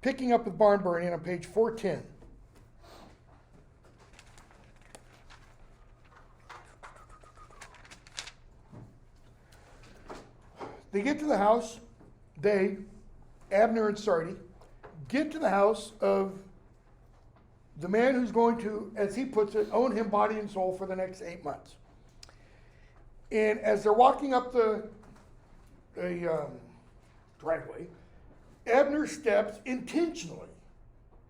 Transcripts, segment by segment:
picking up with barn burning on page 410. They get to the house, Abner and Sardi, get to the house of the man who's going to, as he puts it, own him body and soul for the next 8 months. And as they're walking up the driveway, Abner steps intentionally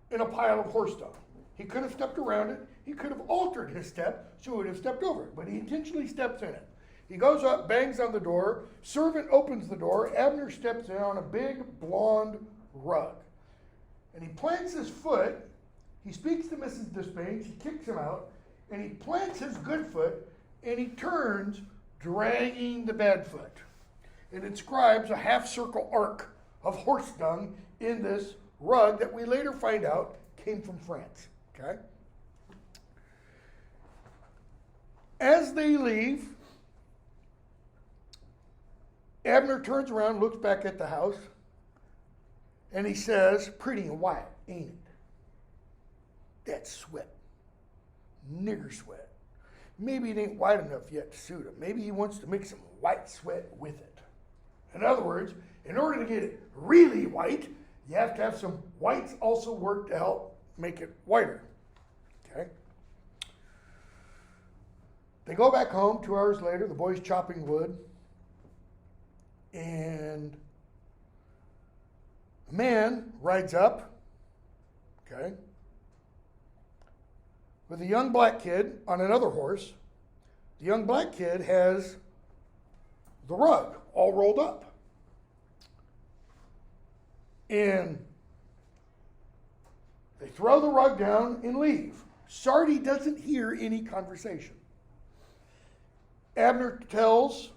in a pile of horse dung. He could have stepped around it. He could have altered his step, so he would have stepped over it. But he intentionally steps in it. He goes up, bangs on the door. Servant opens the door. Abner steps in on a big blonde rug. And he plants his foot. He speaks to Mrs. Despain. She kicks him out. And he plants his good foot. And he turns, dragging the bad foot. It inscribes a half-circle arc of horse dung in this rug that we later find out came from France. Okay? As they leave, Abner turns around, looks back at the house, and he says, pretty and white, ain't it? That's sweat. Nigger sweat. Maybe it ain't white enough yet to suit him. Maybe he wants to mix some white sweat with it. In other words, in order to get it really white, you have to have some whites also work to help make it whiter. Okay? They go back home 2 hours later. The boy's chopping wood. And a man rides up, okay, with a young black kid on another horse. The young black kid has the rug all rolled up. And they throw the rug down and leave. Sardi doesn't hear any conversation. Abner tells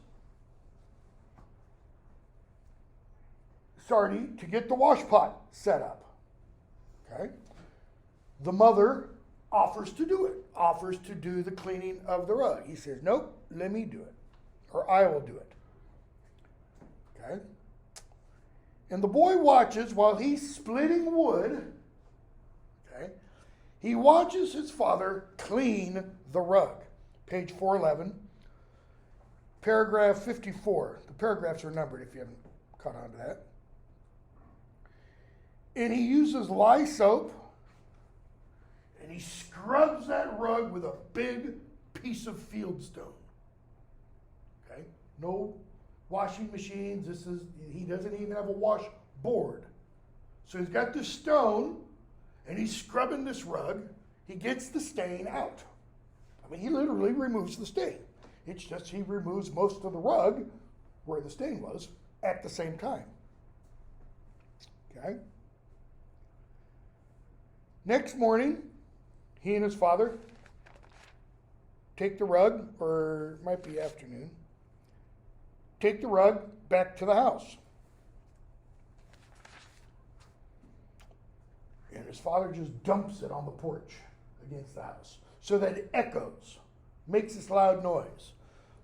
Sardi to get the wash pot set up. Okay? The mother offers to do it, offers to do the cleaning of the rug. He says, nope, let me do it, or I will do it. Okay? And the boy watches while he's splitting wood. Okay? He watches his father clean the rug. Page 411, paragraph 54. The paragraphs are numbered if you haven't caught on to that. And he uses lye soap, and he scrubs that rug with a big piece of fieldstone. Okay? No washing machines. He doesn't even have a washboard. So he's got this stone, and he's scrubbing this rug. He gets the stain out. I mean, he literally removes the stain. It's just he removes most of the rug where the stain was at the same time. Okay? Next morning, he and his father take the rug, or it might be afternoon, take the rug back to the house. And his father just dumps it on the porch against the house so that it echoes, makes this loud noise.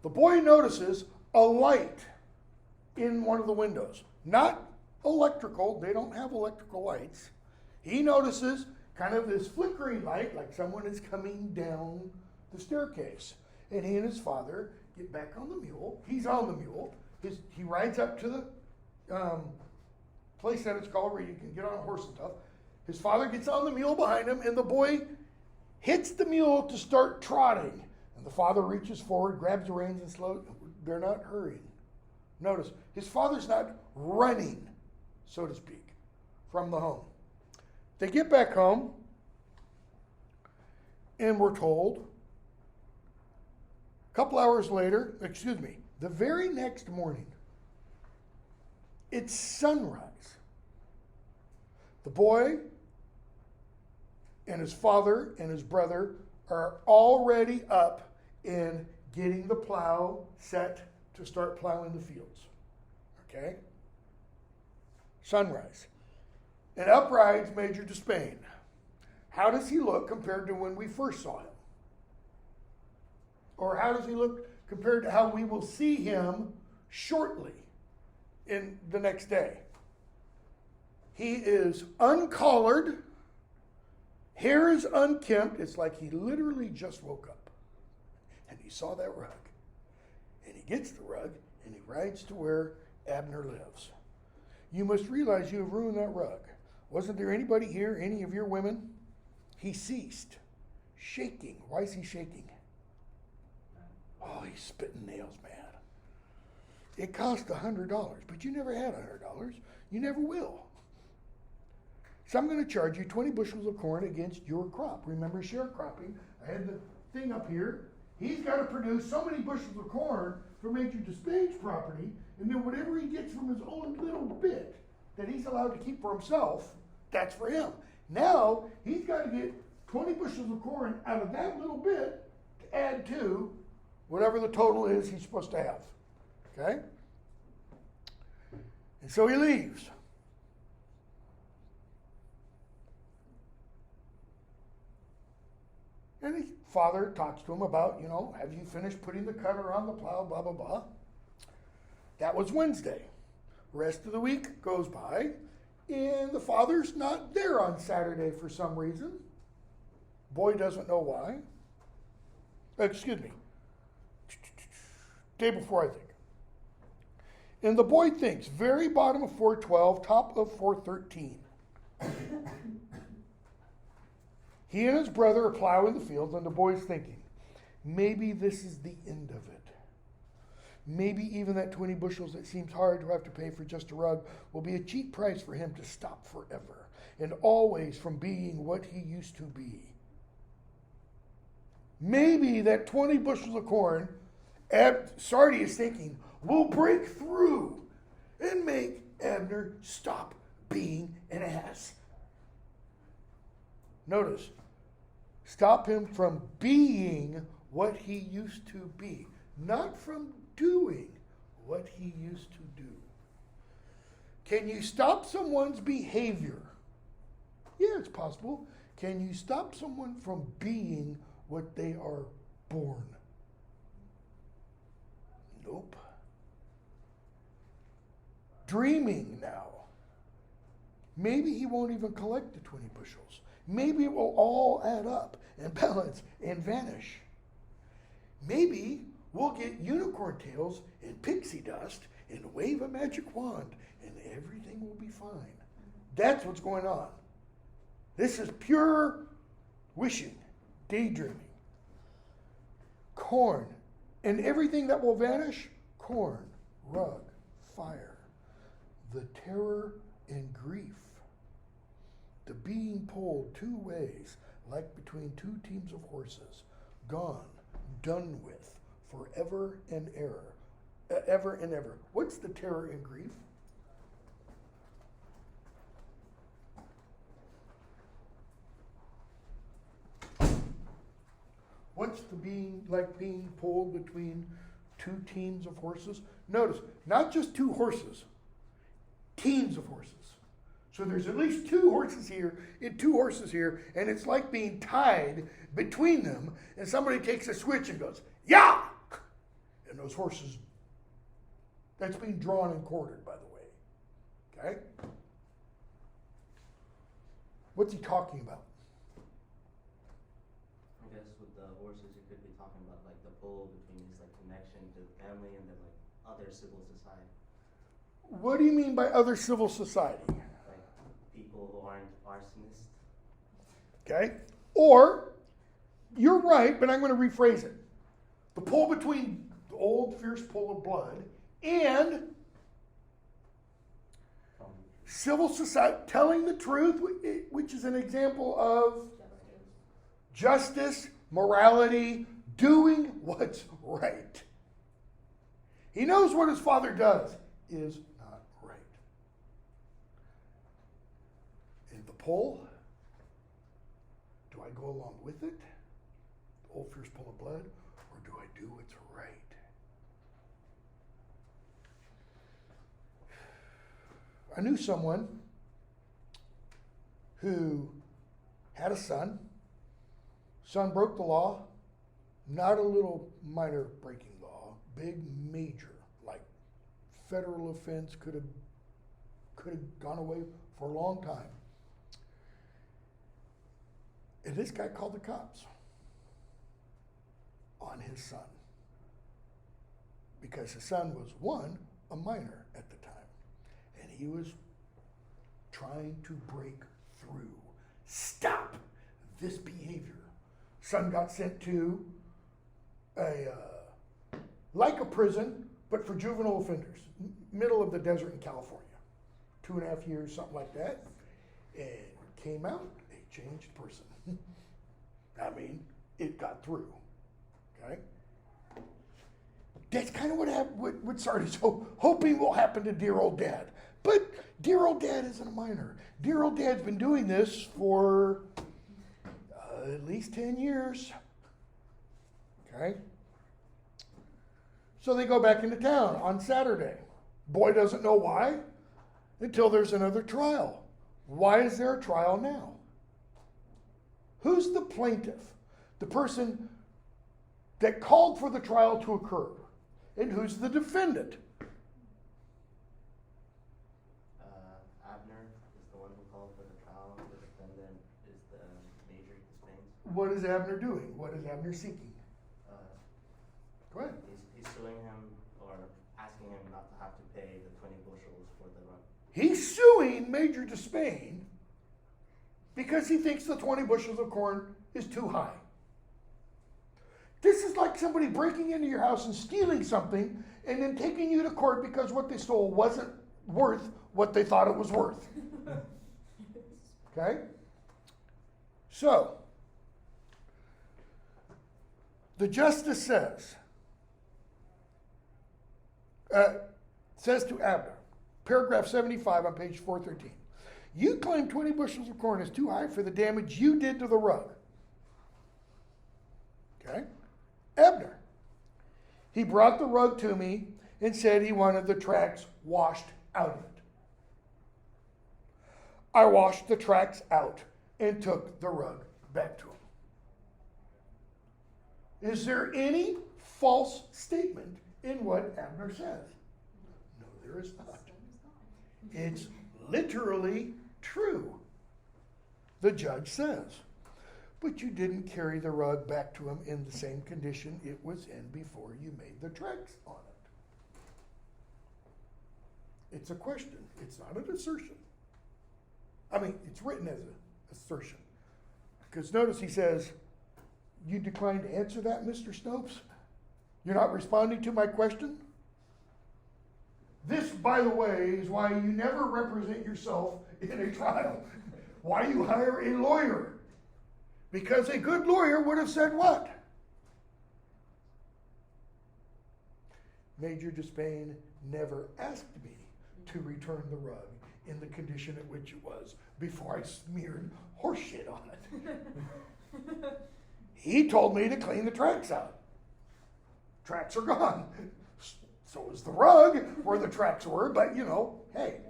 The boy notices a light in one of the windows. Not electrical, they don't have electrical lights. He notices kind of this flickering light, like someone is coming down the staircase. And he and his father get back on the mule. He's on the mule. He rides up to the place that it's called where you can get on a horse and stuff. His father gets on the mule behind him, and the boy hits the mule to start trotting. And the father reaches forward, grabs the reins, and slows. They're not hurrying. Notice, his father's not running, so to speak, from the home. They get back home, and we're told, a couple hours later, the very next morning, it's sunrise. The boy and his father and his brother are already up and getting the plow set to start plowing the fields. Okay? Sunrise. And up rides Major Despain. How does he look compared to when we first saw him? Or how does he look compared to how we will see him shortly in the next day? He is uncollared, hair is unkempt. It's like he literally just woke up. And he saw that rug. And he gets the rug and he rides to where Abner lives. You must realize you have ruined that rug. Wasn't there anybody here, any of your women? He ceased, shaking. Why is he shaking? Oh, he's spitting nails, man. It cost $100, but you never had $100. You never will. So I'm going to charge you 20 bushels of corn against your crop. Remember sharecropping? I had the thing up here. He's got to produce so many bushels of corn for Major Despain's property, and then whatever he gets from his own little bit that he's allowed to keep for himself, that's for him. Now, he's got to get 20 bushels of corn out of that little bit to add to whatever the total is he's supposed to have. Okay? And so he leaves. And his father talks to him about, have you finished putting the cutter on the plow, blah, blah, blah. That was Wednesday. Rest of the week goes by, and the father's not there on Saturday for some reason. Boy doesn't know why. Excuse me. Day before, I think. And the boy thinks, very bottom of 412, top of 413. He and his brother are plowing the fields, and the boy's thinking, maybe this is the end of it. Maybe even that 20 bushels that seems hard to have to pay for just a rug will be a cheap price for him to stop forever and always from being what he used to be. Maybe that 20 bushels of corn, Sardi is thinking, will break through and make Abner stop being an ass. Notice, stop him from being what he used to be, not from doing what he used to do. Can you stop someone's behavior? Yeah, it's possible. Can you stop someone from being what they are born? Nope. Dreaming now. Maybe he won't even collect the 20 bushels. Maybe it will all add up and balance and vanish. Maybe we'll get unicorn tails and pixie dust and wave a magic wand and everything will be fine. That's what's going on. This is pure wishing, daydreaming. Corn and everything that will vanish, corn, rug, fire, the terror and grief. The being pulled two ways, like between two teams of horses, gone, done with, forever and ever and ever. What's the terror and grief? What's the being like being pulled between two teams of horses? Notice, not just two horses, teams of horses. So there's at least two horses here and two horses here, and it's like being tied between them, and somebody takes a switch and goes, yeah! And those horses, that's being drawn and quartered, by the way. Okay? What's he talking about? I guess with the horses, you could be talking about like the pull between his like connection to the family and then like other civil society. What do you mean by other civil society? Like people who aren't arsonists. Okay? Or, you're right, but I'm going to rephrase it. The pull between the old fierce pull of blood and civil society telling the truth, which is an example of justice, morality, doing what's right. He knows what his father does is not right. And the pull, do I go along with it, the old fierce pull of blood, or do I do what's right? I knew someone who had a son. Son broke the law, not a little minor breaking law, big major, like federal offense, could have gone away for a long time. And this guy called the cops on his son. Because his son was, one, a minor at the time. And he was trying to break through. Stop this behavior. Son got sent to like a prison, but for juvenile offenders, middle of the desert in California. 2.5 years, something like that. And came out a changed person. I mean, it got through. Okay? That's kind of what Sardi's hoping will happen to dear old dad. But dear old dad isn't a minor. Dear old dad's been doing this for at least 10 years. Okay? So they go back into town on Saturday. Boy doesn't know why until there's another trial. Why is there a trial now? Who's the plaintiff? The person that called for the trial to occur. And who's the defendant? Abner is the one who called for the trial. The defendant is the Major Despain. What is Abner doing? What is Abner seeking? Go ahead. He's suing him or asking him not to have to pay the 20 bushels for the run. He's suing Major Despain because he thinks the 20 bushels of corn is too high. This is like somebody breaking into your house and stealing something and then taking you to court because what they stole wasn't worth what they thought it was worth. Okay? So, the justice says to Abner, paragraph 75 on page 413, you claim 20 bushels of corn is too high for the damage you did to the rug. Okay? Abner. He brought the rug to me and said he wanted the tracks washed out of it. I washed the tracks out and took the rug back to him. Is there any false statement in what Abner says? No, there is not. It's literally true. The judge says. But you didn't carry the rug back to him in the same condition it was in before you made the tracks on it. It's a question. It's not an assertion. I mean, it's written as an assertion. Because notice he says, you declined to answer that, Mr. Snopes? You're not responding to my question? This, by the way, is why you never represent yourself in a trial. Why you hire a lawyer. Because a good lawyer would have said what? Major Despain never asked me to return the rug in the condition at which it was before I smeared horse shit on it. He told me to clean the tracks out. Tracks are gone. So is the rug where the tracks were, but hey.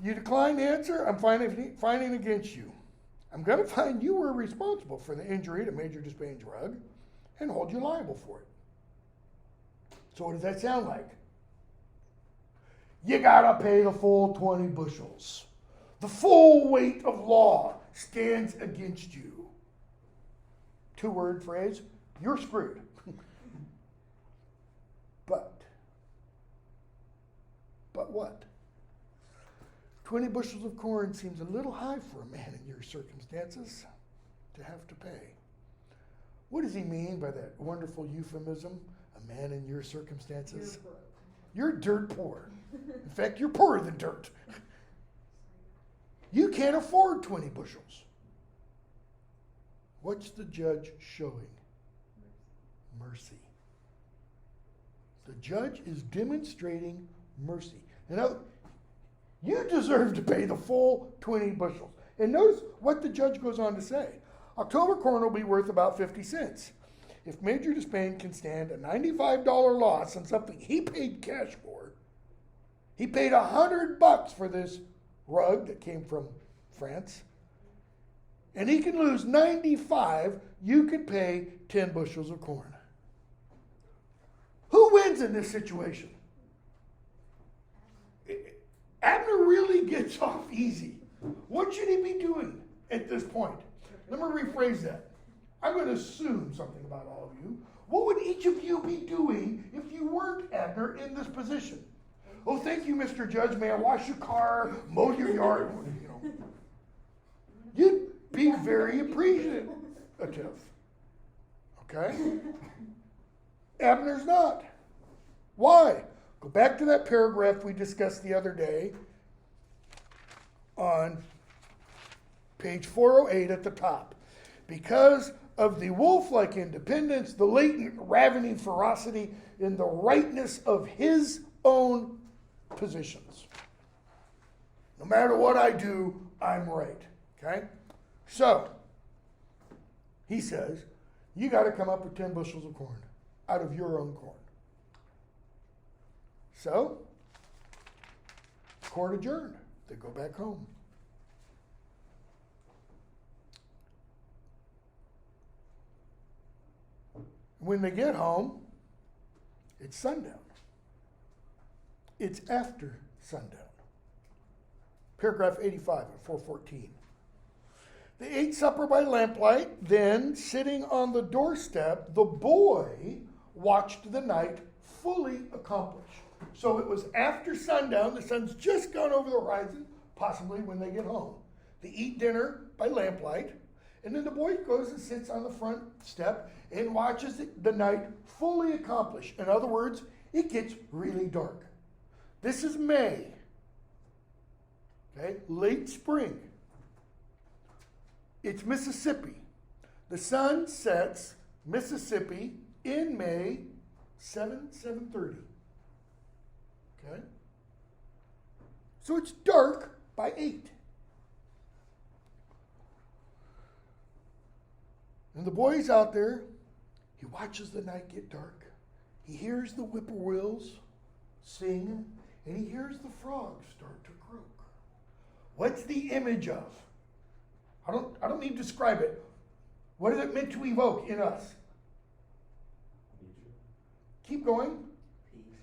You declined to answer, I'm fining against you. I'm going to find you were responsible for the injury to Major Despain's rug and hold you liable for it. So what does that sound like? You got to pay the full 20 bushels. The full weight of law stands against you. 2-word phrase, you're screwed. But what? 20 bushels of corn seems a little high for a man in your circumstances to have to pay. What does he mean by that wonderful euphemism, a man in your circumstances? You're dirt poor. In fact, you're poorer than dirt. You can't afford 20 bushels. What's the judge showing? Mercy. The judge is demonstrating mercy. Now, you deserve to pay the full 20 bushels. And notice what the judge goes on to say. October corn will be worth about 50 cents. If Major Despain can stand a $95 loss on something he paid cash for, he paid $100 for this rug that came from France, and he can lose 95, you could pay 10 bushels of corn. Who wins in this situation? Abner really gets off easy. What should he be doing at this point? Let me rephrase that. I'm going to assume something about all of you. What would each of you be doing if you weren't Abner in this position? Oh, thank you, Mr. Judge. May I wash your car, mow your yard? You know, you'd be very appreciative. Okay? Abner's not. Why? Go back to that paragraph we discussed the other day on page 408 at the top. Because of the wolf-like independence, the latent ravening ferocity, and the rightness of his own positions. No matter what I do, I'm right. Okay? So, he says, you got to come up with 10 bushels of corn out of your own corn. So, court adjourned. They go back home. When they get home, it's sundown. It's after sundown. Paragraph 85 of 414. They ate supper by lamplight, then, sitting on the doorstep, the boy watched the night fully accomplish. So it was after sundown, the sun's just gone over the horizon, possibly when they get home. They eat dinner by lamplight, and then the boy goes and sits on the front step and watches the night fully accomplish. In other words, it gets really dark. This is May, okay, late spring. It's Mississippi. The sun sets Mississippi in May, 7:30. Okay? So it's dark by 8. And the boy's out there. He watches the night get dark. He hears the whippoorwills sing, and he hears the frogs start to croak. What's the image of? I don't need to describe it. What is it meant to evoke in us? Keep going.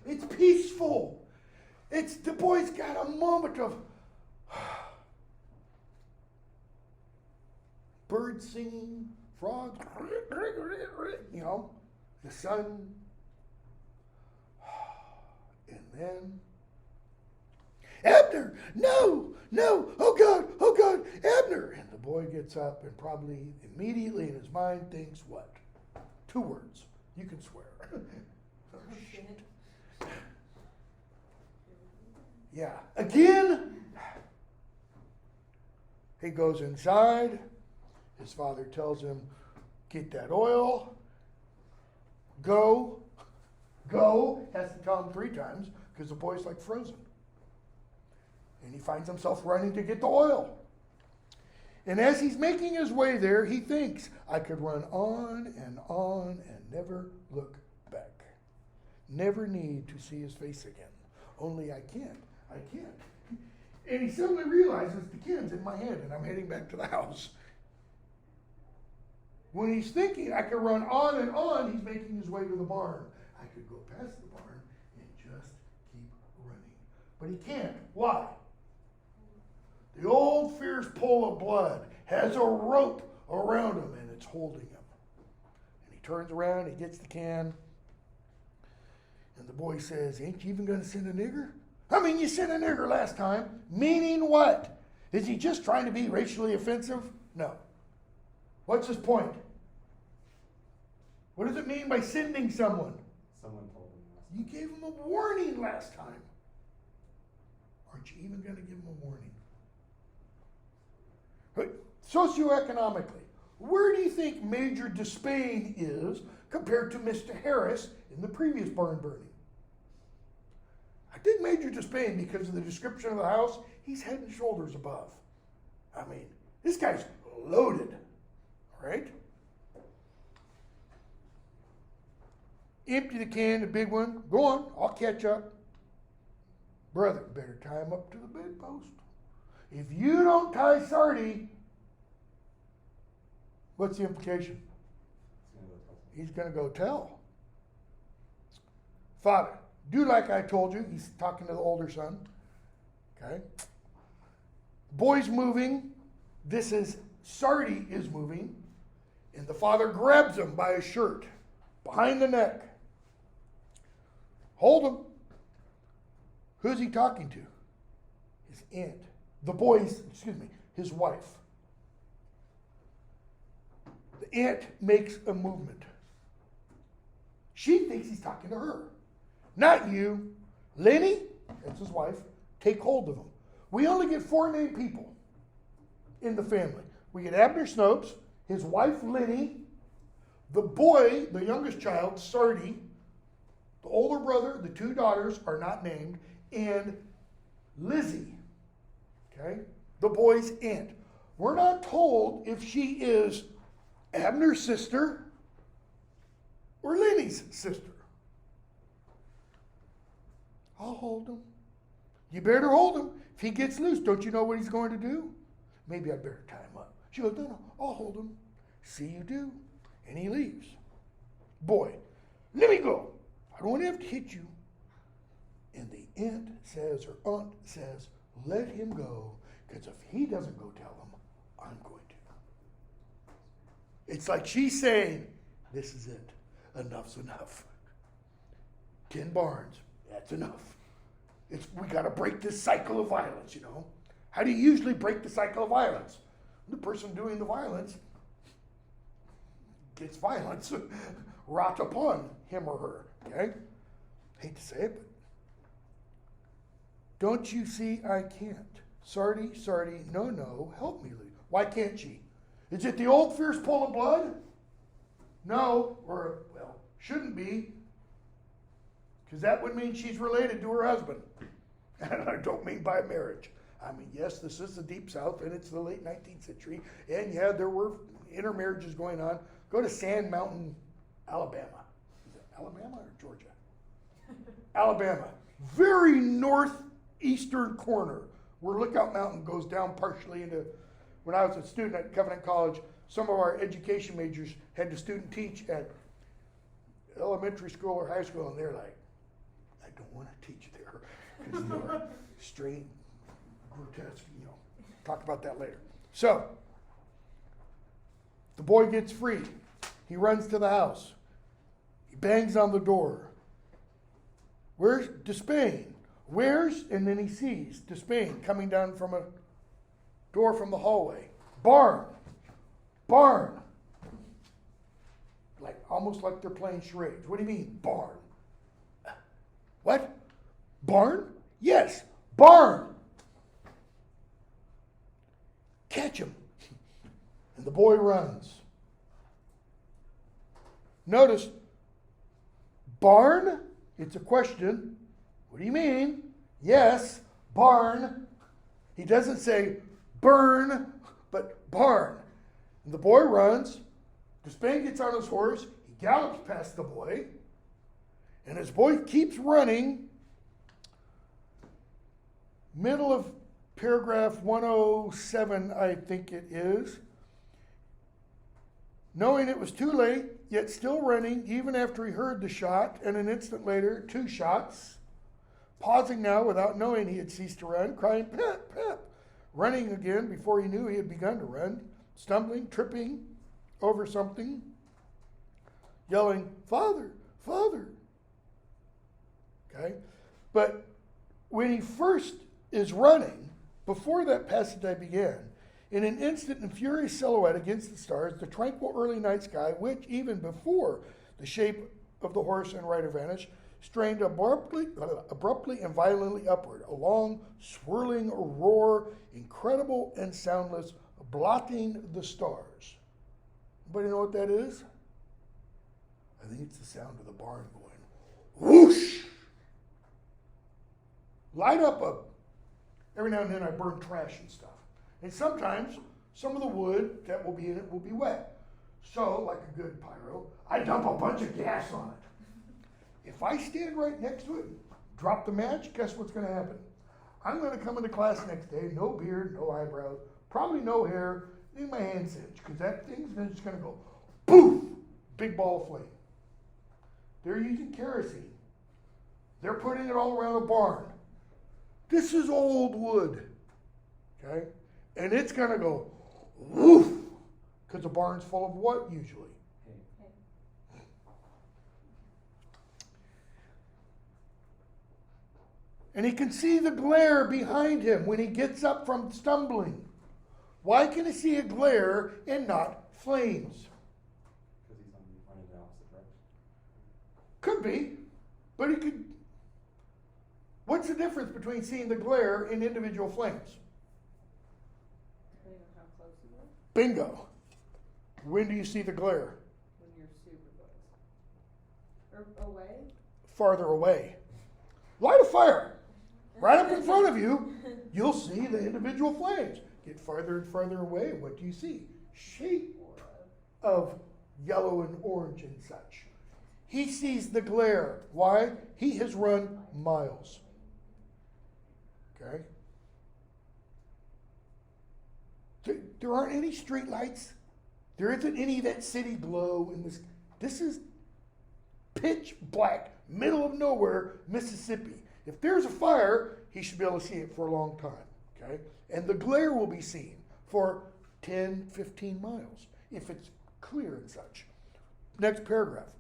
It's peaceful. It's the boy's got a moment of birds singing, frogs, you know, the sun. And then, Abner, no, oh God, Abner. And the boy gets up and probably immediately in his mind thinks what? 2 words. You can swear. Yeah. Again, he goes inside. His father tells him, get that oil. Go. Has to tell him 3 times because the boy's like frozen. And he finds himself running to get the oil. And as he's making his way there, he thinks, I could run on and never look back. Never need to see his face again. Only I can't. And he suddenly realizes the can's in my hand and I'm heading back to the house. When he's thinking, I could run on and on, he's making his way to the barn. I could go past the barn and just keep running. But he can't. Why? The old fierce pull of blood has a rope around him and it's holding him. And he turns around, he gets the can, and the boy says, ain't you even going to send a nigger? I mean, you sent a nigger last time. Meaning what? Is he just trying to be racially offensive? No. What's his point? What does it mean by sending someone? Someone told him. You gave him a warning last time. Aren't you even going to give him a warning? But socioeconomically, where do you think Major Despain is compared to Mr. Harris in the previous barn burning? I think Major Despain, because of the description of the house, he's head and shoulders above. I mean, this guy's loaded, all right? Empty the can, the big one. Go on, I'll catch up. Brother, better tie him up to the bedpost. If you don't tie Sardi, what's the implication? He's going to go tell. Father, do like I told you. He's talking to the older son. Okay? Boy's moving. This is Sardi is moving. And the father grabs him by his shirt, behind the neck. Hold him. Who's he talking to? His aunt. His wife. The aunt makes a movement. She thinks he's talking to her. Not you. Lenny, that's his wife, take hold of him. We only get 4 named people in the family. We get Abner Snopes, his wife Lenny, the boy, the youngest child, Sardi, the older brother, the 2 daughters are not named, and Lizzie, okay, the boy's aunt. We're not told if she is Abner's sister or Lenny's sister. I'll hold him. You better hold him. If he gets loose, don't you know what he's going to do? Maybe I better tie him up. She goes, no, I'll hold him. See you do. And he leaves. Boy, let me go. I don't want to have to hit you. And the aunt says, let him go, because if he doesn't go tell him, I'm going to. It's like she's saying, this is it. Enough's enough. Ken Barnes, that's enough. We got to break this cycle of violence, you know. How do you usually break the cycle of violence? The person doing the violence gets violence wrought upon him or her, okay? Hate to say it, but don't you see I can't? Sardi, no, help me, Lee. Why can't she? Is it the old fierce pull of blood? No, or, well, shouldn't be, because that would mean she's related to her husband. And I don't mean by marriage. I mean, yes, this is the Deep South, and it's the late 19th century, and yeah, there were intermarriages going on. Go to Sand Mountain, Alabama. Is it Alabama or Georgia? Alabama. Very northeastern corner, where Lookout Mountain goes down partially into, when I was a student at Covenant College, some of our education majors had to student teach at elementary school or high school, and they're like, I don't want to teach there, because they're strange, grotesque, you know. Talk about that later. So, the boy gets free. He runs to the house. He bangs on the door. Where's Despain? Where's, and then he sees Despain coming down from a door from the hallway. Barn. Like, almost like they're playing charades. What do you mean, barn? What? Barn? Yes, barn. Catch him. And the boy runs. Notice, barn, it's a question. What do you mean? Yes, barn. He doesn't say burn, but barn. And the boy runs. Despain gets on his horse. He gallops past the boy. And as boy keeps running, middle of paragraph 107, I think it is, knowing it was too late, yet still running, even after he heard the shot, and an instant later, 2 shots, pausing now without knowing he had ceased to run, crying, Pep, Pep, running again before he knew he had begun to run, stumbling, tripping over something, yelling, Father, Father. Okay? But when he first is running, before that passage I began, in an instant and furious silhouette against the stars, the tranquil early night sky, which even before the shape of the horse and rider vanished, strained abruptly and violently upward, a long, swirling roar, incredible and soundless, blotting the stars. Anybody know what that is? I think it's the sound of the barn going whoosh. Light up every now and then I burn trash and stuff. And sometimes some of the wood that will be in it will be wet. So, like a good pyro, I dump a bunch of gas on it. If I stand right next to it and drop the match, guess what's going to happen? I'm going to come into class next day, no beard, no eyebrows, probably no hair, in my hand cinch, because that thing's just going to go poof, big ball of flame. They're using kerosene. They're putting it all around a barn. This is old wood. Okay? And it's going to go woof. Because the barn's full of what usually? And he can see the glare behind him when he gets up from stumbling. Why can he see a glare and not flames? Because he's running the opposite direction. Could be, but he could. What's the difference between seeing the glare and individual flames? Depending on how close you are, Bingo. When do you see the glare? when you're super close. Or away? Farther away. Light a fire. Right up in front of you, you'll see the individual flames. Get farther and farther away. What do you see? Shape of yellow and orange and such. He sees the glare. Why? He has run miles. Okay? There aren't any street lights. There isn't any of that city glow in this. This is pitch black, middle of nowhere, Mississippi. If there's a fire, he should be able to see it for a long time. Okay? And the glare will be seen for 10, 15 miles if it's clear and such. Next paragraph.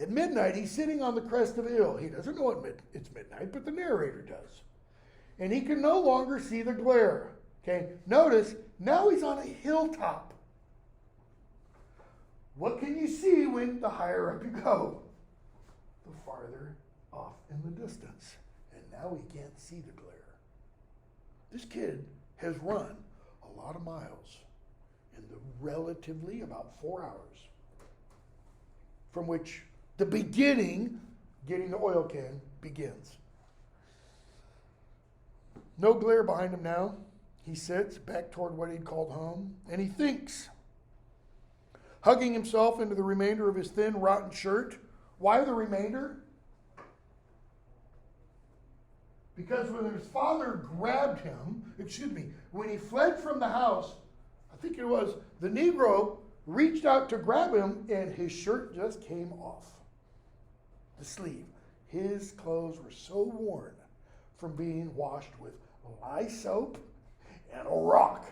At midnight, he's sitting on the crest of a hill. He doesn't know it's midnight, but the narrator does. And he can no longer see the glare. Okay? Notice, now he's on a hilltop. What can you see when the higher up you go? The farther off in the distance. And now he can't see the glare. This kid has run a lot of miles in the relatively about 4 hours. From which the beginning, getting the oil can, begins. No glare behind him now. He sits back toward what he'd called home, and he thinks, hugging himself into the remainder of his thin, rotten shirt. Why the remainder? Because when his father grabbed him, when he fled from the house, I think it was, the Negro reached out to grab him, and his shirt just came off the sleeve. His clothes were so worn from being washed with lye soap and a rock.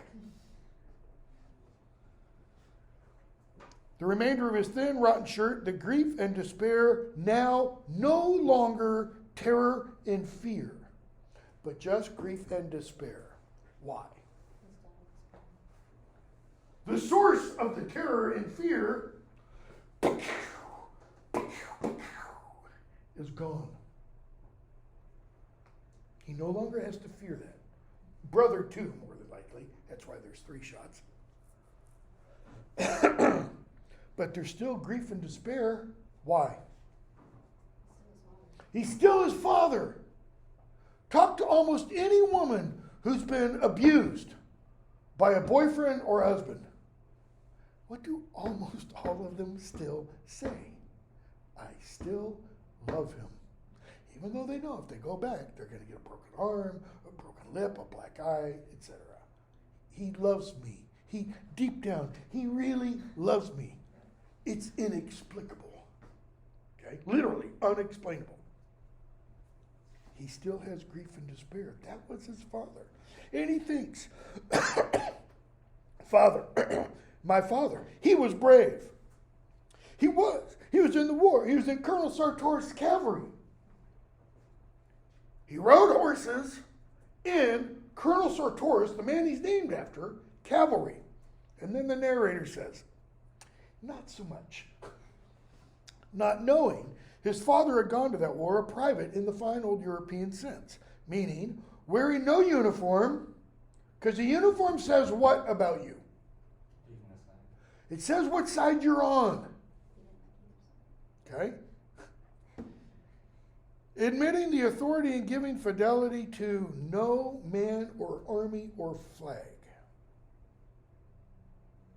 The remainder of his thin, rotten shirt, the grief and despair, now no longer terror and fear, but just grief and despair. Why? The source of the terror and fear is gone. He no longer has to fear that. Brother, too, more than likely. That's why there's 3 shots. But there's still grief and despair. Why? He's still his father. Talk to almost any woman who's been abused by a boyfriend or husband. What do almost all of them still say? I still love him. Even though they know if they go back, they're going to get a broken arm, a broken lip, a black eye, etc. He loves me. Deep down, he really loves me. It's inexplicable. Okay? Literally unexplainable. He still has grief and despair. That was his father. And he thinks, Father, my father, he was brave. He was. He was in the war. He was in Colonel Sartor's cavalry. He rode horses in Colonel Sartor's, the man he's named after, cavalry. And then the narrator says, not so much. Not knowing his father had gone to that war a private in the fine old European sense, meaning wearing no uniform, because the uniform says what about you? It says what side you're on. Okay? Admitting the authority and giving fidelity to no man or army or flag.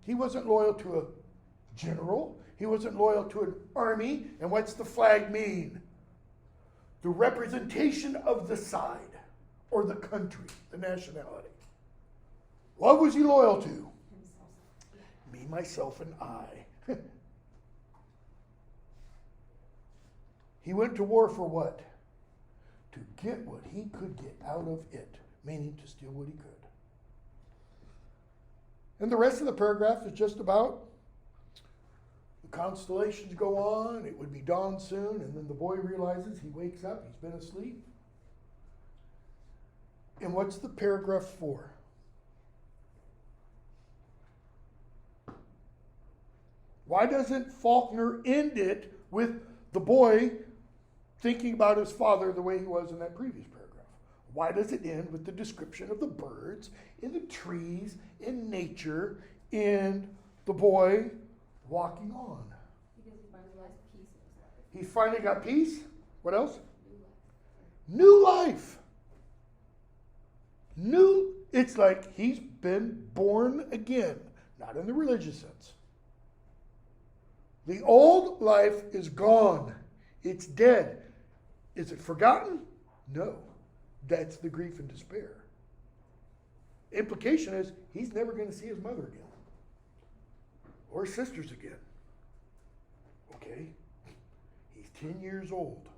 He wasn't loyal to a general. He wasn't loyal to an army. And what's the flag mean? The representation of the side or the country, the nationality. What was he loyal to? Me, myself, and I. He went to war for what? to get what he could get out of it, meaning to steal what he could. And the rest of the paragraph is just about the constellations go on, it would be dawn soon, and then the boy realizes he wakes up, he's been asleep. And what's the paragraph for? Why doesn't Faulkner end it with the boy thinking about his father the way he was in that previous paragraph? Why does it end with the description of the birds, in the trees, in nature, and the boy walking on? Because he finally has peace in his life. He finally got peace. What else? New life. New life. It's like he's been born again, not in the religious sense. The old life is gone. It's dead. Is it forgotten? No. That's the grief and despair. Implication is he's never going to see his mother again or his sisters again. Okay? He's 10 years old.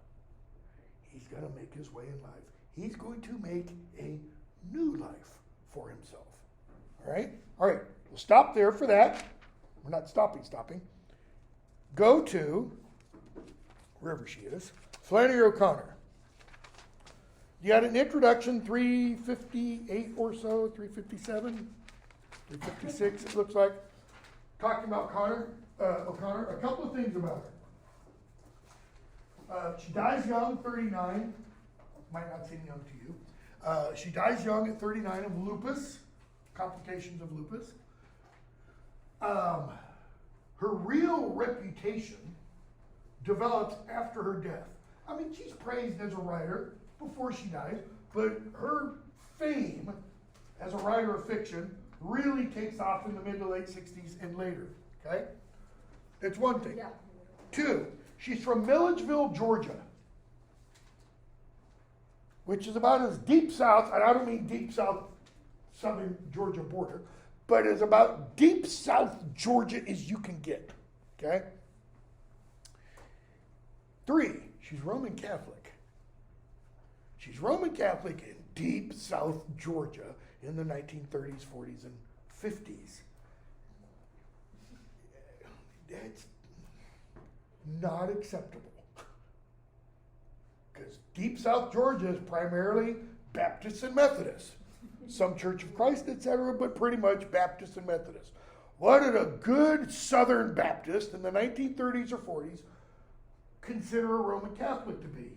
He's going to make his way in life. He's going to make a new life for himself. All right? All right. We'll stop there for that. We're not stopping. Go to, wherever she is, Flannery O'Connor. You got an introduction, 358 or so, 357, 356, it looks like. Talking about O'Connor, a couple of things about her. She dies young, 39. Might not seem young to you. She dies young at 39 of lupus, complications of lupus. Her real reputation develops after her death. I mean, she's praised as a writer before she dies, but her fame as a writer of fiction really takes off in the mid to late 60s and later, okay? That's one thing. Yeah. 2, she's from Milledgeville, Georgia, which is about as deep south, and I don't mean deep south, southern Georgia border, but is about deep south Georgia as you can get, okay? 3, she's Roman Catholic. She's Roman Catholic in deep South Georgia in the 1930s, 40s, and 50s. That's not acceptable. Because deep South Georgia is primarily Baptists and Methodists. Some Church of Christ, etc., but pretty much Baptists and Methodists. What did a good Southern Baptist in the 1930s or 40s consider a Roman Catholic to be?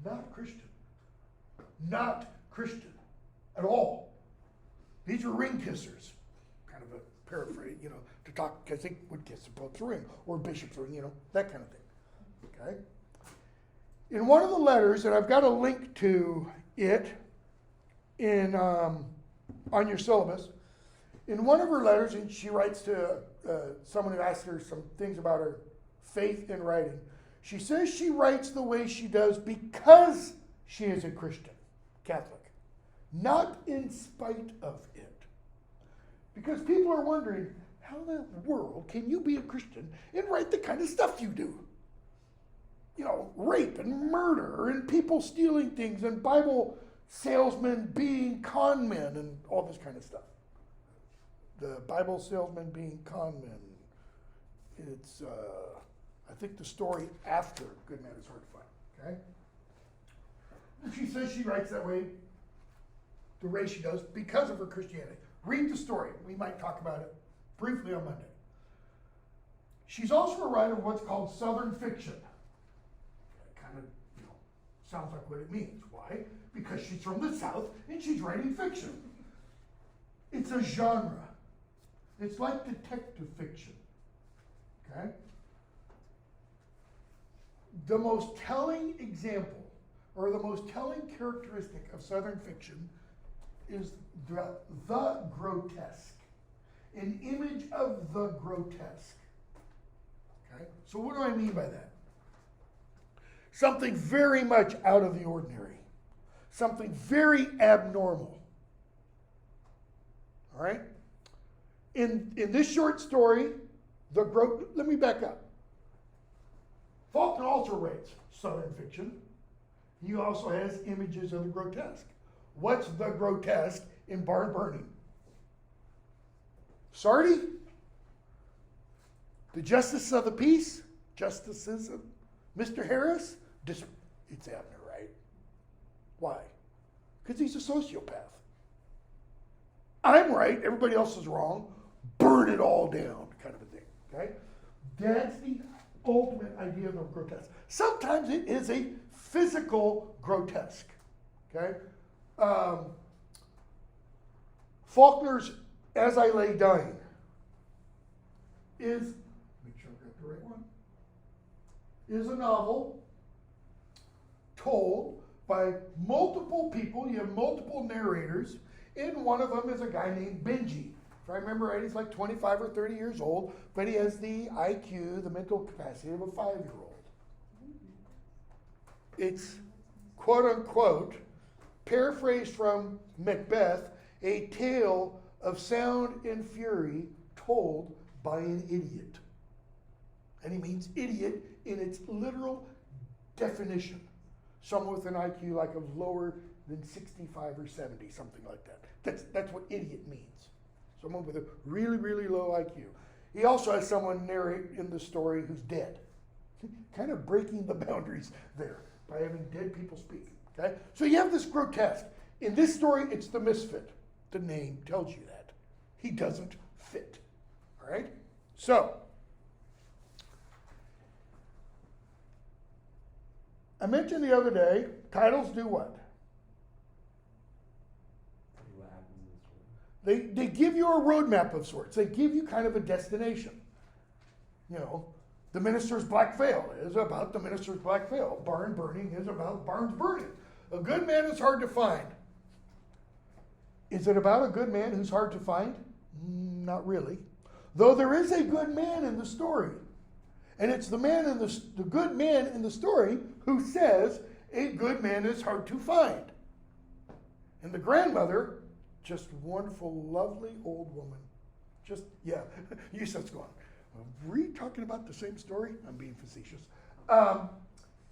Not Christian. Not Christian at all. These were ring kissers. Kind of a paraphrase, to talk, because they would kiss the Pope's ring, or Bishop's ring, that kind of thing. Okay? In one of the letters, and I've got a link to it in on your syllabus, in one of her letters, and she writes to someone who asked her some things about her faith in writing. She says she writes the way she does because she is a Christian, Catholic, not in spite of it. Because people are wondering, how in the world can you be a Christian and write the kind of stuff you do? Rape and murder and people stealing things and Bible salesmen being con men and all this kind of stuff. The Bible salesmen being con men. It's, I think the story after Good Man is hard to find, okay? And she says she writes that way, the way she does, because of her Christianity. Read the story. We might talk about it briefly on Monday. She's also a writer of what's called Southern fiction. It kind of, sounds like what it means. Why? Because she's from the South and she's writing fiction. It's a genre. It's like detective fiction, okay? The most telling example, or the most telling characteristic of Southern fiction is the grotesque. An image of the grotesque. Okay? So what do I mean by that? Something very much out of the ordinary. Something very abnormal. All right? In this short story, let me back up. Faulkner also writes Southern fiction. He also has images of the grotesque. What's the grotesque in barn burning? Sardi? The justice of the peace? Justices of Mr. Harris? It's Abner, right? Why? Because he's a sociopath. I'm right, everybody else is wrong. Burn it all down, kind of a thing. Okay? That's the ultimate idea of the grotesque. Sometimes it is a physical grotesque. Okay? Faulkner's As I Lay Dying is, make sure I've got the right one, is a novel told by multiple people. You have multiple narrators, and one of them is a guy named Benji. If I remember right, he's like 25 or 30 years old, but he has the IQ, the mental capacity of a 5-year-old. It's, quote unquote, paraphrased from Macbeth, a tale of sound and fury told by an idiot. And he means idiot in its literal definition. Someone with an IQ like of lower than 65 or 70, something like that. That's what idiot means. Someone with a really, really low IQ. He also has someone narrate in the story who's dead. Kind of breaking the boundaries there by having dead people speak. Okay? So you have this grotesque. In this story, it's the misfit. The name tells you that. He doesn't fit. All right? So, I mentioned the other day, titles do what? What happens in the story? They give you a roadmap of sorts. They give you kind of a destination. You know, the minister's black veil is about the minister's black veil. Barn burning is about barns burning. A good man is hard to find. Is it about a good man who's hard to find? Not really. Though there is a good man in the story. And it's the good man in the story who says a good man is hard to find. And the grandmother, just wonderful, lovely old woman. Just, yeah, you said it's going. Were you talking about the same story? I'm being facetious.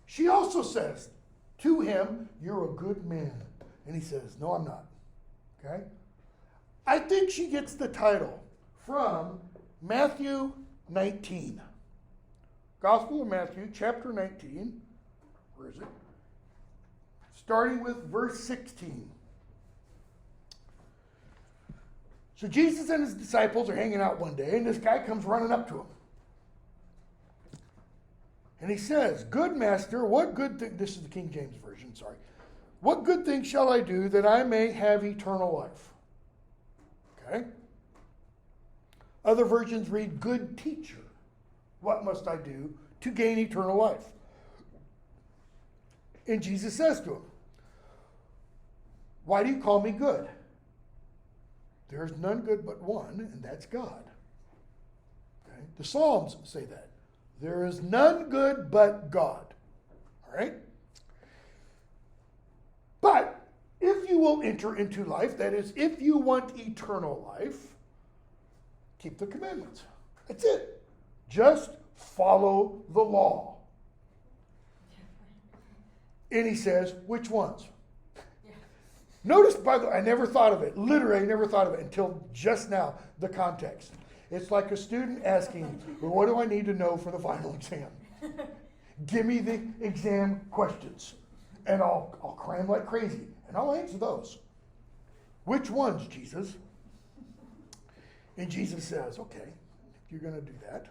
She also says to him, you're a good man. And he says, no, I'm not. Okay? I think she gets the title from Matthew 19. Gospel of Matthew, chapter 19. Where is it? Starting with verse 16. So Jesus and his disciples are hanging out one day, and this guy comes running up to him. And he says, good master, what good thing, this is the King James Version, sorry. What good thing shall I do that I may have eternal life? Okay. Other versions read, good teacher. What must I do to gain eternal life? And Jesus says to him, why do you call me good? There's none good but one, and that's God. Okay? The Psalms say that. There is none good but God. All right? But if you will enter into life, that is, if you want eternal life, keep the commandments. That's it. Just follow the law. And he says, which ones? Notice, by the way, I never thought of it. Literally, I never thought of it until just now, the context. It's like a student asking, well, what do I need to know for the final exam? Give me the exam questions, and I'll cram like crazy, and I'll answer those. Which ones, Jesus? And Jesus says, okay, if you're going to do that,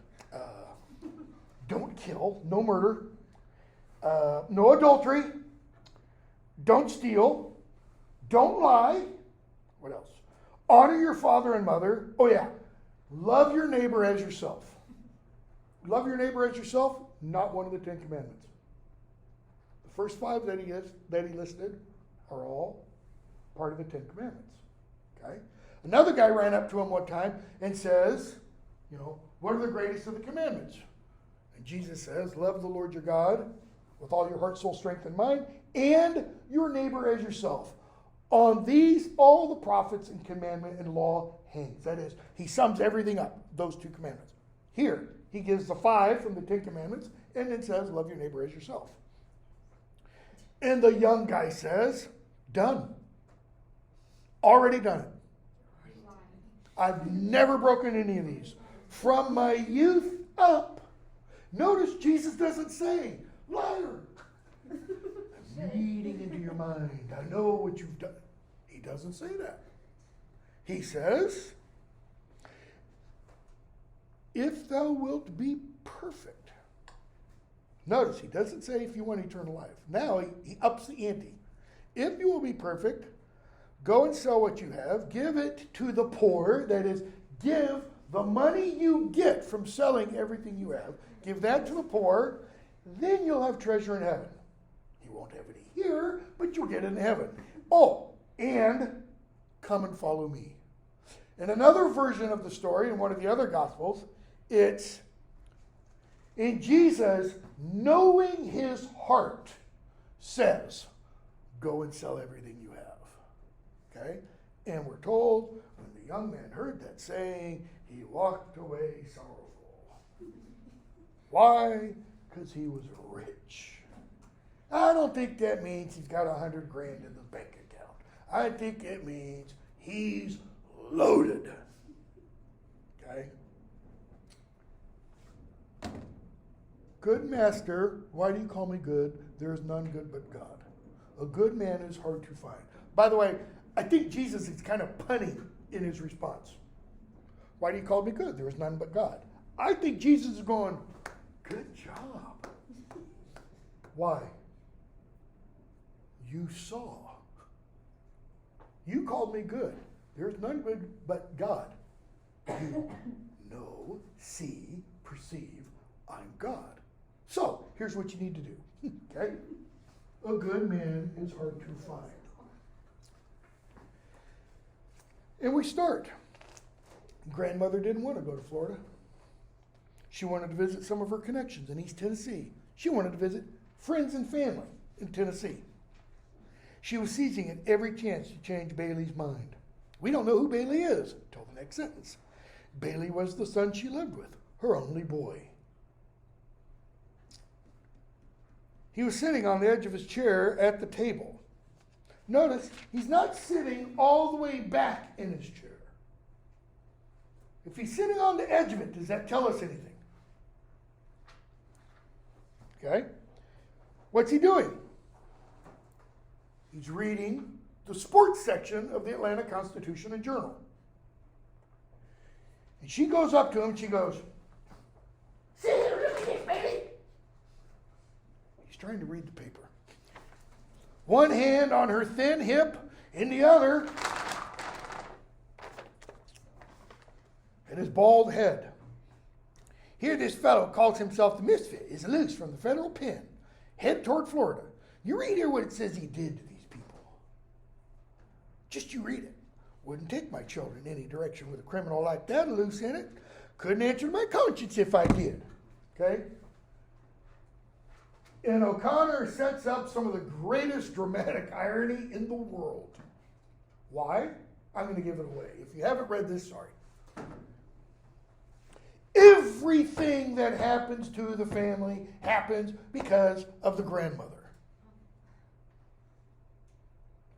don't kill, no murder, no adultery, don't steal, don't lie. What else? Honor your father and mother. Oh yeah. Love your neighbor as yourself. Love your neighbor as yourself, not one of the 10 commandments. The first 5 that he listed are all part of the 10 commandments. Okay? Another guy ran up to him one time and says, what are the greatest of the commandments? And Jesus says, love the Lord your God with all your heart, soul, strength, and mind, and your neighbor as yourself. On these, all the prophets and commandment and law hangs. That is, he sums everything up, those 2 commandments. Here, he gives the 5 from the 10 commandments and it says, love your neighbor as yourself. And the young guy says, done. Already done it. I've never broken any of these. From my youth up. Notice Jesus doesn't say, liar. I'm reading into your mind. I know what you've done. He doesn't say that. He says, if thou wilt be perfect. Notice, he doesn't say if you want eternal life. Now he ups the ante. If you will be perfect, go and sell what you have, give it to the poor. That is, give the money you get from selling everything you have, give that to the poor, then you'll have treasure in heaven. You won't have any here, but you'll get it in heaven. Oh, and come and follow me. In another version of the story, in one of the other Gospels, it's in Jesus, knowing his heart, says, go and sell everything you have. Okay? And we're told when the young man heard that saying, he walked away sorrowful. Why? Because he was rich. I don't think that means he's got $100,000 in the bank account. I think it means he's loaded. Okay? Good master, why do you call me good? There is none good but God. A good man is hard to find. By the way, I think Jesus is kind of punning in his response. Why do you call me good? There is none but God. I think Jesus is going, good job. Why? You saw. You called me good. There's none good but God. You know, see, perceive, I'm God. So, here's what you need to do. Okay? A good man is hard to find. And we start. Grandmother didn't want to go to Florida. She wanted to visit some of her connections in East Tennessee. She wanted to visit friends and family in Tennessee. She was seizing at every chance to change Bailey's mind. We don't know who Bailey is until the next sentence. Bailey was the son she lived with, her only boy. He was sitting on the edge of his chair at the table. Notice, he's not sitting all the way back in his chair. If he's sitting on the edge of it, does that tell us anything? Okay? What's he doing? He's reading the sports section of the Atlanta Constitution and Journal. And she goes up to him and she goes, "See here, look at this, baby." He's trying to read the paper. One hand on her thin hip, in the other, at his bald head. Here this fellow calls himself the misfit, is loose from the federal pen, head toward Florida. You read here what it says he did to these people. Just you read it. Wouldn't take my children any direction with a criminal like that loose in it. Couldn't answer my conscience if I did. Okay? And O'Connor sets up some of the greatest dramatic irony in the world. Why? I'm going to give it away. If you haven't read this, sorry. Everything that happens to the family happens because of the grandmother.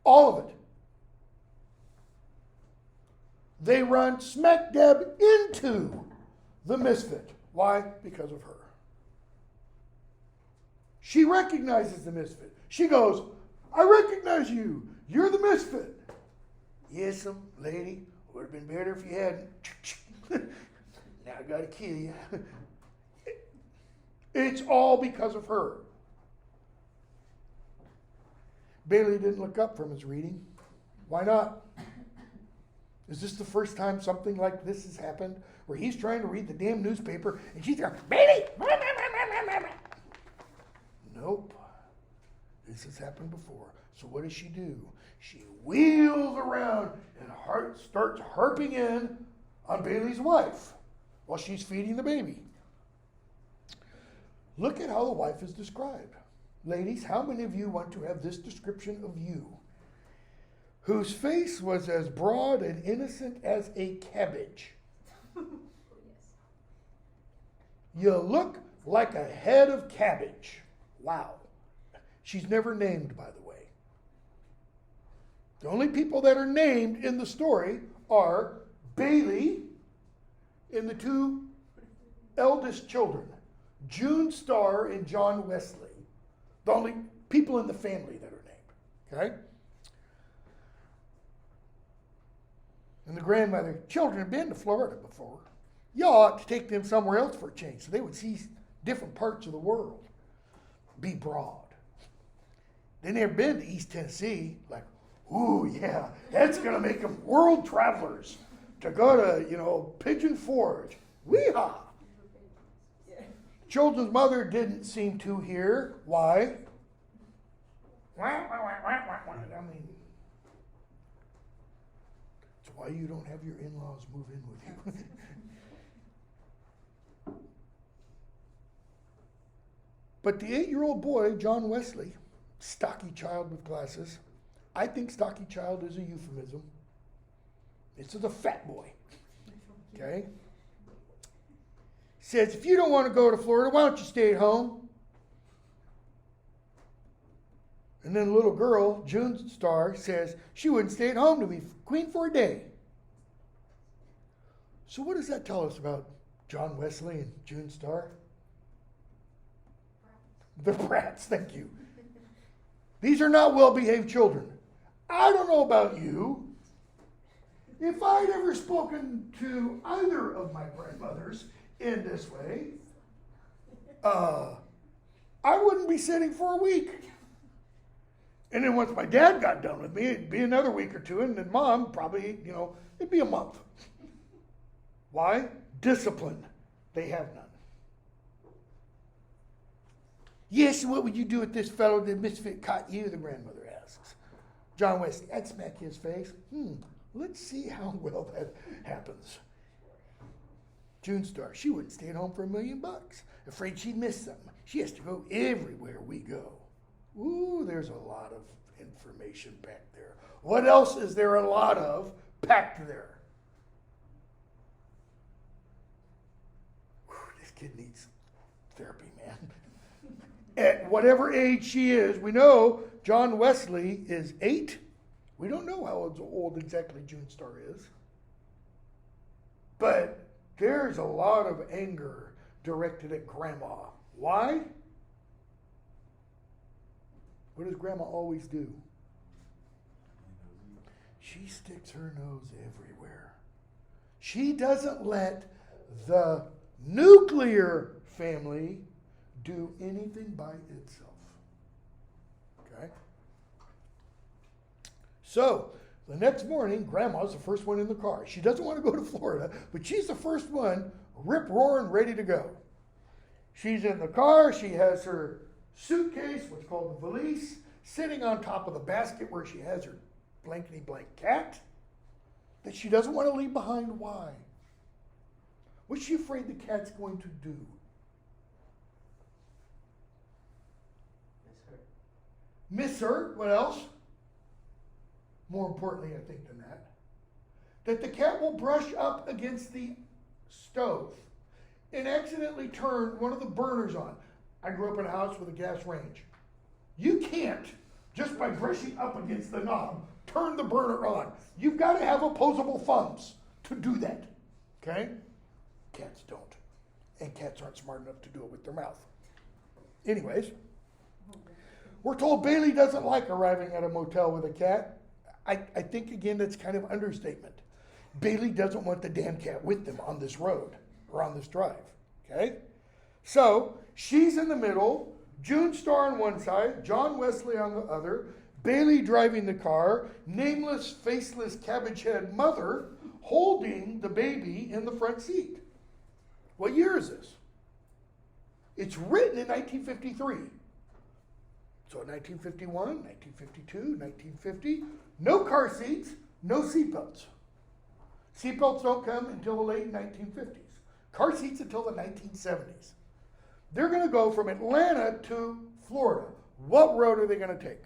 All of it. They run smack dab into the misfit. Why? Because of her. She recognizes the misfit. She goes, "I recognize you. You're the misfit." "Yes, lady. Would have been better if you hadn't. Now I gotta kill you." It's all because of her. Bailey didn't look up from his reading. Why not? Is this the first time something like this has happened? Where he's trying to read the damn newspaper and she's going, "Bailey!" Nope. This has happened before. So what does she do? She wheels around and starts harping in on Bailey's wife while she's feeding the baby. Look at how the wife is described. Ladies, how many of you want to have this description of you? Whose face was as broad and innocent as a cabbage. You look like a head of cabbage. Wow. She's never named, by the way. The only people that are named in the story are Bailey and the two eldest children, June Starr and John Wesley. The only people in the family that are named. Okay? And the grandmother, children have been to Florida before. Y'all ought to take them somewhere else for a change so they would see different parts of the world. Be broad. They never been to East Tennessee. Like, ooh, yeah, that's going to make them world travelers to go to, Pigeon Forge. Wee-haw. Children's mother didn't seem to hear. Why? I mean, it's why you don't have your in-laws move in with you. But the 8-year-old boy, John Wesley, stocky child with glasses, I think stocky child is a euphemism. This is a fat boy. Okay? Says, if you don't want to go to Florida, why don't you stay at home? And then a little girl, June Starr, says she wouldn't stay at home to be queen for a day. So what does that tell us about John Wesley and June Starr? The brats, thank you. These are not well-behaved children. I don't know about you. If I'd ever spoken to either of my grandmothers in this way, I wouldn't be sitting for a week. And then once my dad got done with me, it'd be another week or two, and then mom probably, it'd be a month. Why? Discipline. They have none. Yes, what would you do with this fellow that misfit caught you, the grandmother asks. John Wesley, I'd smack his face. Let's see how well that happens. June Starr, she wouldn't stay at home for $1 million. Afraid she'd miss something. She has to go everywhere we go. Ooh, there's a lot of information packed there. What else is there a lot of packed there? Whew, this kid needs therapy, man. At whatever age she is, we know John Wesley is 8. We don't know how old exactly June Starr is. But there's a lot of anger directed at Grandma. Why? What does Grandma always do? She sticks her nose everywhere. She doesn't let the nuclear family do anything by itself. Okay? So, the next morning, Grandma's the first one in the car. She doesn't want to go to Florida, but she's the first one, rip-roaring, ready to go. She's in the car. She has her suitcase, what's called the valise, sitting on top of the basket where she has her blankety-blank cat that she doesn't want to leave behind. Why? What's she afraid the cat's going to do? Miss her. What else? More importantly, I think, than that the cat will brush up against the stove and accidentally turn one of the burners on. I grew up in a house with a gas range. You can't, just by brushing up against the knob, turn the burner on. You've got to have opposable thumbs to do that. Okay? Cats don't. And cats aren't smart enough to do it with their mouth. Anyways, we're told Bailey doesn't like arriving at a motel with a cat. I think, again, that's kind of understatement. Bailey doesn't want the damn cat with them on this road or on this drive. Okay? So, she's in the middle, June Starr on one side, John Wesley on the other, Bailey driving the car, nameless, faceless, cabbage-head mother holding the baby in the front seat. What year is this? It's written in 1953. So 1951, 1952, 1950, no car seats, no seatbelts. Seatbelts don't come until the late 1950s. Car seats until the 1970s. They're going to go from Atlanta to Florida. What road are they going to take?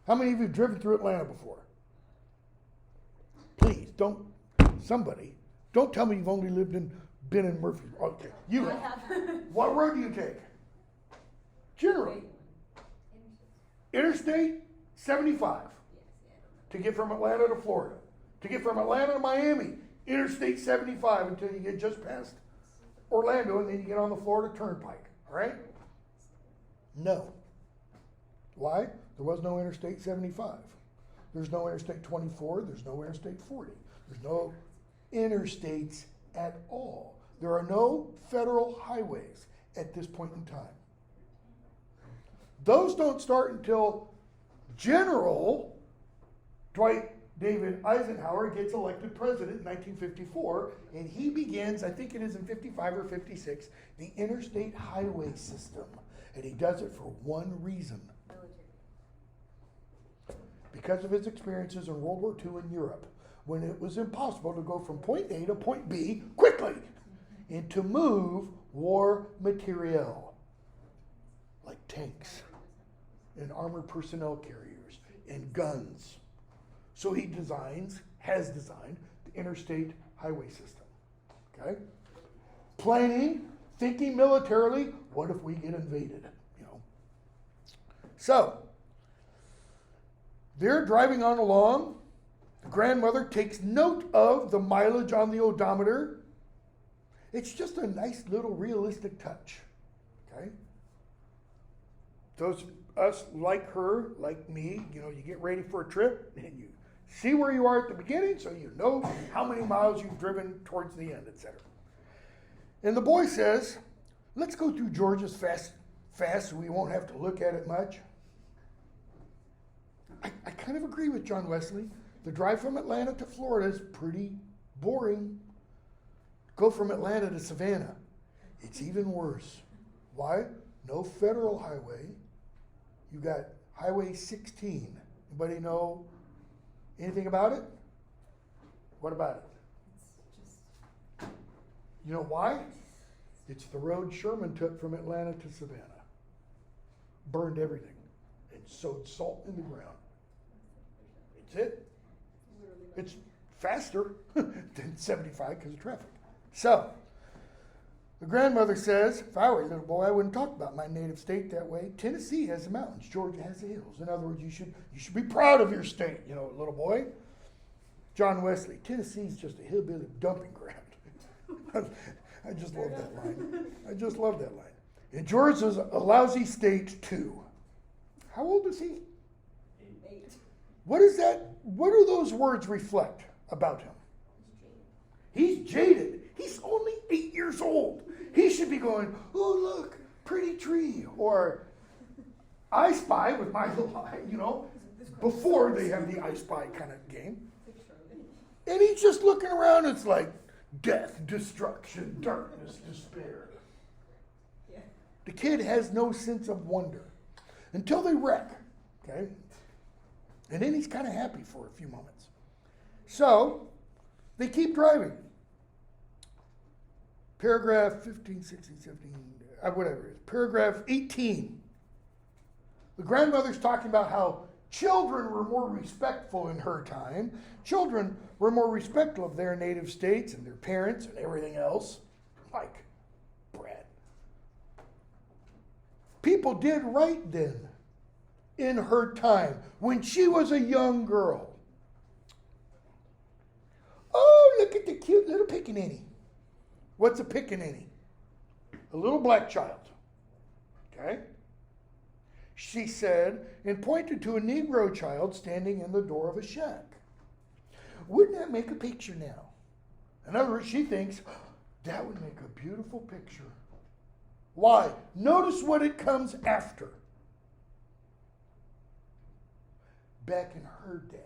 How many of you have driven through Atlanta before? Please, don't tell me you've only lived in been in Murphy. Okay, you I have. have. What road do you take? Generally, Wait. Interstate 75 to get from Atlanta to Florida. To get from Atlanta to Miami, Interstate 75 until you get just past Orlando, and then you get on the Florida Turnpike. All right? No. Why? There was no Interstate 75. There's no Interstate 24. There's no Interstate 40. There's no interstates at all. There are no federal highways at this point in time. Those don't start until General Dwight David Eisenhower gets elected president in 1954, and he begins, I think it is in 55 or 56, the interstate highway system. And he does it for one reason. Because of his experiences in World War II in Europe, when it was impossible to go from point A to point B quickly and to move war materiel like tanks and armored personnel carriers and guns. So he has designed the interstate highway system. Okay? Planning, thinking militarily, what if we get invaded? You know. So, they're driving on along. The grandmother takes note of the mileage on the odometer. It's just a nice little realistic touch. Okay? Those us like her, like me, you know, you get ready for a trip and you see where you are at the beginning so you know how many miles you've driven towards the end, etc. And the boy says, let's go through Georgia's fast so we won't have to look at it much. I kind of agree with John Wesley. The drive from Atlanta to Florida is pretty boring. Go from Atlanta to Savannah. It's even worse. Why? No federal highway. You got Highway 16. Anybody know anything about it? What about it? It's just. You know why? It's the road Sherman took from Atlanta to Savannah. Burned everything and sowed salt in the ground. It's it. It's faster than 75 because of traffic. So, the grandmother says, if I were a little boy, I wouldn't talk about my native state that way. Tennessee has the mountains. Georgia has the hills. In other words, you should be proud of your state, you know, little boy. John Wesley, Tennessee's just a hillbilly dumping ground. I just love that line. I just love that line. And Georgia's a lousy state too. How old is he? 8. What is that? What do those words reflect about him? He's jaded. He's only 8 years old. He should be going, oh, look, pretty tree. Or I Spy with my little eye, you know, before they have the I Spy kind of game. And he's just looking around. It's like death, destruction, darkness, despair. Yeah. The kid has no sense of wonder until they wreck, okay? And then he's kind of happy for a few moments. So they keep driving. Paragraph 15, 16, 17, whatever it is. Paragraph 18. The grandmother's talking about how children were more respectful in her time. Children were more respectful of their native states and their parents and everything else. Like Brad. People did right then in her time when she was a young girl. Oh, look at the cute little pickaninny. What's a pickaninny? A little black child. Okay? She said, and pointed to a Negro child standing in the door of a shack. Wouldn't that make a picture now? In other words, she thinks, that would make a beautiful picture. Why? Notice what it comes after. Back in her day,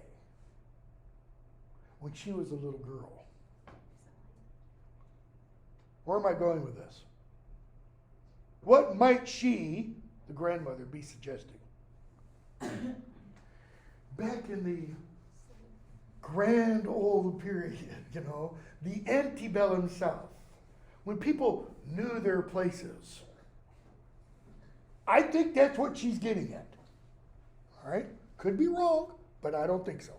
when she was a little girl. Where am I going with this? What might she, the grandmother, be suggesting? Back in the grand old period, you know, the antebellum South, when people knew their places. I think that's what she's getting at. All right? Could be wrong, but I don't think so.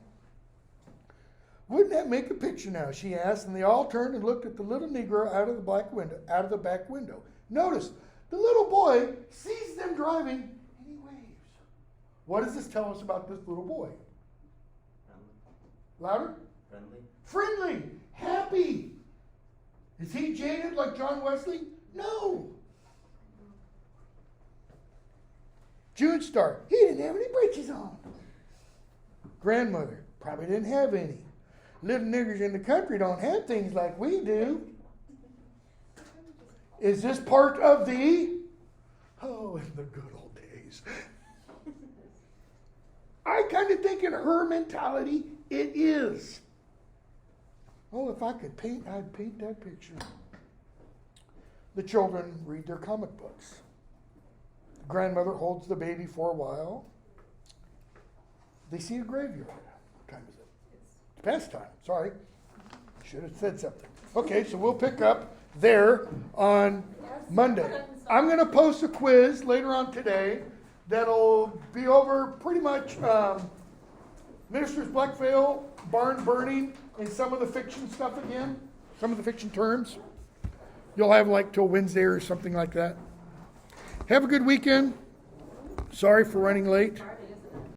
Wouldn't that make a picture now? She asked, and they all turned and looked at the little Negro out of the back window. Notice, the little boy sees them driving and he waves. What does this tell us about this little boy? Friendly. Louder? Friendly. Friendly, happy. Is he jaded like John Wesley? No. June Star, he didn't have any breeches on. Grandmother, probably didn't have any. Little niggers in the country don't have things like we do. Is this part of the, oh, in the good old days? I kind of think in her mentality, it is. Oh, if I could paint, I'd paint that picture. The children read their comic books. Grandmother holds the baby for a while. They see a graveyard. What time is it? It's past time. Sorry. Should have said something. Okay, so we'll pick up there on Monday. I'm going to post a quiz later on today that'll be over pretty much Minister's Black Veil, barn burning, and some of the fiction stuff again, some of the fiction terms. You'll have like till Wednesday or something like that. Have a good weekend. Sorry for running late.